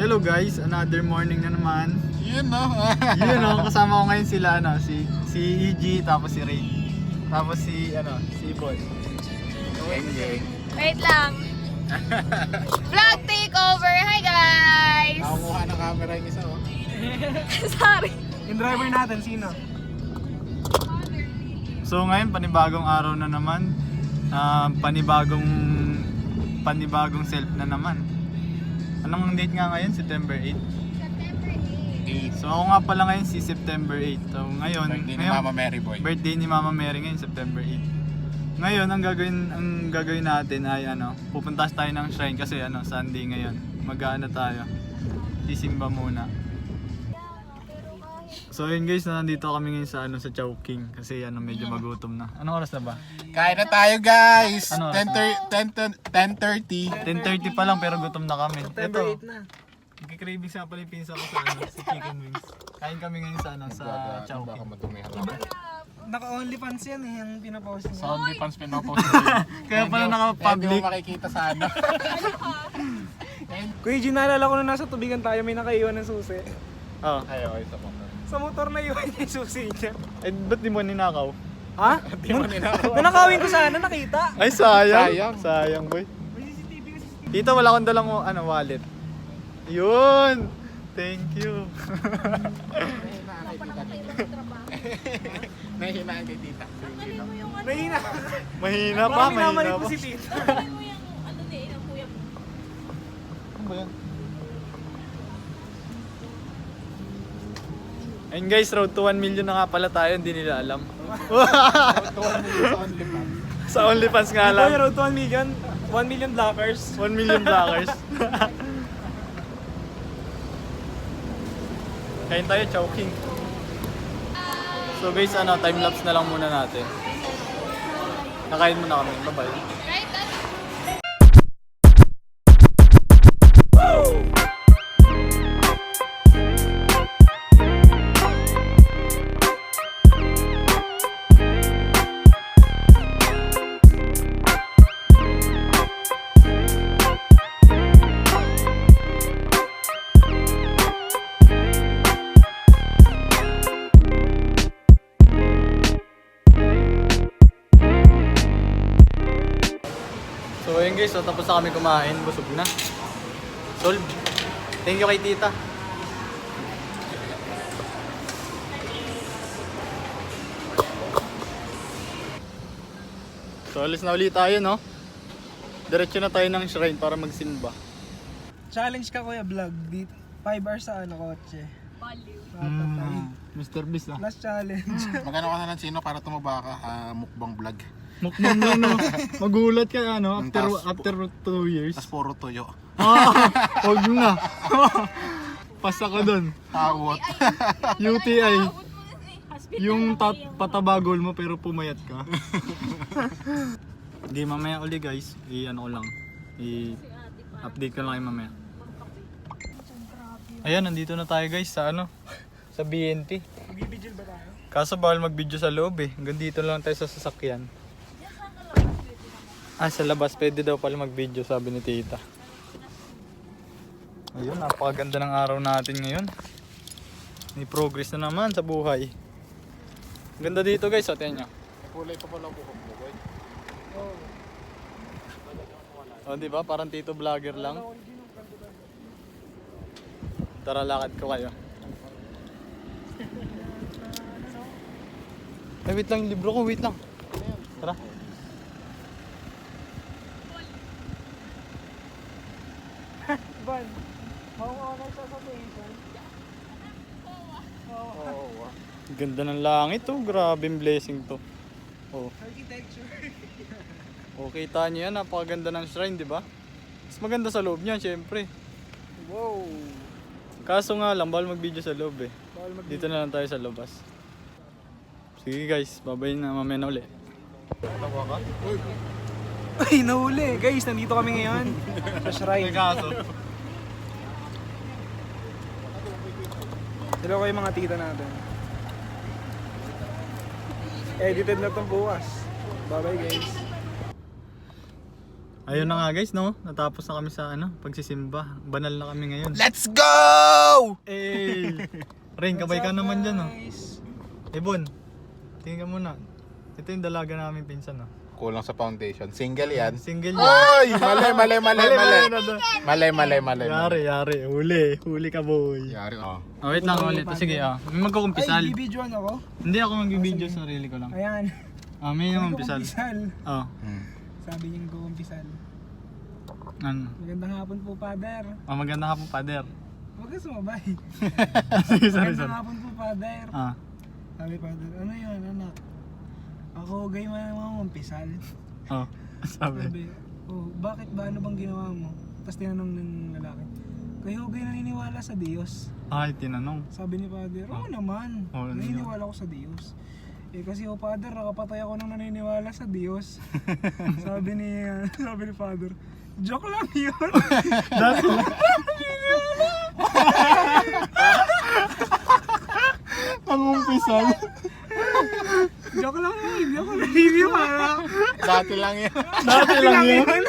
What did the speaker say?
Hello guys, another morning na naman. Yun no. Yun no, kasama ko ngayon sila si EG, tapos si Ray. Tapos si Boy. Wait lang. Vlog takeover. Hi guys. Nakakuha ng camera yung isa oh. Sorry. Yung driver natin, sino? So ngayon, panibagong araw na naman. Panibagong self na naman. Anong date nga ngayon? September 8? September 8. So ako nga pala ngayon si September 8. So ngayon, Birthday ni Mama Mary Boy. birthday ni Mama Mary ngayon September 8. Ngayon ang gagawin natin ay pupunta tayo ng shrine kasi Sunday ngayon. Mag-aano tayo. Sisimba muna. So yun guys, nandito kami ngayon sa Chowking kasi medyo magutom na. Anong oras na ba? Kain na tayo guys. Ano? 10:30. 10:30 pa lang pero gutom na kami. September 8 Ito, na. nagkikraving sa pala yung pinsa ko sa chicken wings. Kain kami ngayon sa Baka Chowking. madumihan. Naka-OnlyFans yan eh, yung pinapost niya. Sa OnlyFans pinopost. Kaya pala naka-public. Hindi mo makikita sa ano. Kuya G, naalala ko na nasa tubigan tayo, may nakaiwan ng susi. Oh. Ay, okay sa motor. Sa motor na iwan niya yung susi niya. Eh, ba't di mo ninakaw? Ha? Di mo ninakaw. Nanakawin ko sana, nakita. Ay, sayang. Sayang. Sayang, boy. May CCTV kasi. Tito, wala akong dalang wallet. Yun! Thank you. Nahihinaan kay tita. Mahina. Mahina pa, Baka mahina minamalit pa. mo si Tita. Ano ba yan? Ayun guys, road to 1 million na nga pala tayo, hindi nila alam. Sa OnlyFans nga Ito yung lang. road to 1 million. 1 million blockers. 1 million blockers. Kain tayo, Chowking. So guys, time-lapse na lang muna natin. Nakain muna kami. Bye-bye. Right, that's So ayun guys, tapos na kami kumain, busog na. Solve. Thank you kay tita. So alis na ulit tayo, no? Diretso na tayo ng shrine para magsimba. Challenge ka kuya vlog. 5 hours sa kotse. Mr. Beast ah. Last challenge. Magano ka na ng sino para tumaba ka? Mukbang vlog. Mukbang na no. Magulat ka after 2 years. Tapos puro tuyo. Huwag na. Pasa ka dun. Tawot. UTI. Yung patabagol mo pero pumayat ka. Hindi, mamaya uli guys. Ko lang. I-update ko lang kayo mamaya. Ayan, nandito na tayo guys sa sa BNT. Magbibigil ba tayo? Kaso bawal mag-video sa loob eh. Hanggang dito lang tayo sa sasakyan. Sa labas pwede daw pala mag-video, sabi ni tita. Ayun, napakaganda ng araw natin ngayon. May progress na naman sa buhay. Ganda dito guys, tingnan nyo. Kulay pa pala buhok mo, boy. O diba, parang tito vlogger lang. Tara, lakad ko kayo. Ay, wait lang yung libro ko, wait lang. Tara. Ban, mauuna siya sa station. Oo. Ganda ng langit oh, grabe yung blessing to. Oh. Architecture. Okay, kita nyo yan, napakaganda ng shrine, di ba? Mas maganda sa loob niyan, syempre. Wow. Kaso nga lang, bawal mag-video sa loob eh. Bawal mag- Dito na lang tayo sa labas. Sige guys, babay na, mamaya na ulit. Tawa ka? Ay, nahuli. Guys, nandito kami ngayon. Sa shrine. Kaso. Hello kayo mga tita natin. Edited na itong bukas. Bye bye guys. Ayun na nga guys, no? Natapos na kami sa ano, pagsisimba. Banal na kami ngayon. Let's go! Eh! Ring, kabay ka naman dyan, no? Guys. Ibon, tingin ka muna. Ito yung dalaga namin pinsan, no? Kulang sa foundation. Single yan. Single yan. Ay! Mali. Yari. Huli ka, boy. Yari, oh. Oh, wait lang ulit. Sige, may magkukumpisal. Ay, bibidyoan ako. Hindi ako magbibideo, sarili ko lang. Ayan. May kumpisal. Kumpisal. Oh, Sabi niya kumpisal. ano? Magandang hapon po, Father. Maganda ka po, Father. Huwag ka sumabay. Sige, sorry. Magandang hapon po, Father. Sabi, Father, ano yun, anak? Ako, gay man ang mga kumpisal. Sabi. Sabi, bakit ba? Ano bang ginawa mo? Tapos tinanong ng lalaki, kayo gay naniniwala sa Diyos? Ay, tinanong. Sabi ni Father, oo naman. Oo, Naniniwala ako sa Diyos. Kasi Father, nakapatay ako nang naniniwala sa Diyos. sabi ni Father, joke lang yun. Dati lang. Ang umpisal. Joke lang yun, hindi ako naniniwala. Dati lang yan. Dati lang yun.